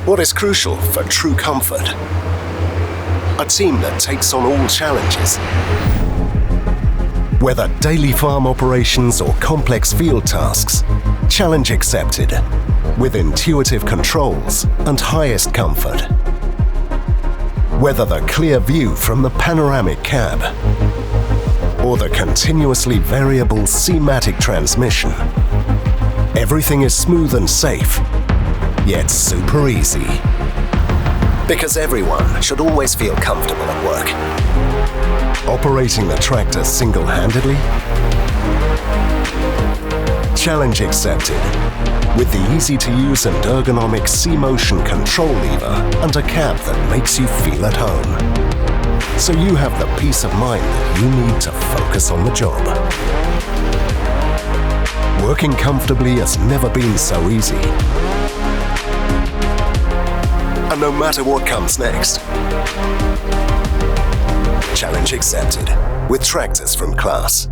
What is crucial for true comfort? A team that takes on all challenges. Whether daily farm operations or complex field tasks, challenge accepted, with intuitive controls and highest comfort. Whether the clear view from the panoramic cab or the continuously variable C-Matic transmission, everything is smooth and safe, yet super easy. Because everyone should always feel comfortable at work. Operating the tractor single-handedly? Challenge accepted, with the easy-to-use and ergonomic C-Motion control lever and a cab that makes you feel at home. So you have the peace of mind that you need to focus on the job. Working comfortably has never been so easy. And no matter what comes next, challenge accepted with tractors from Claas.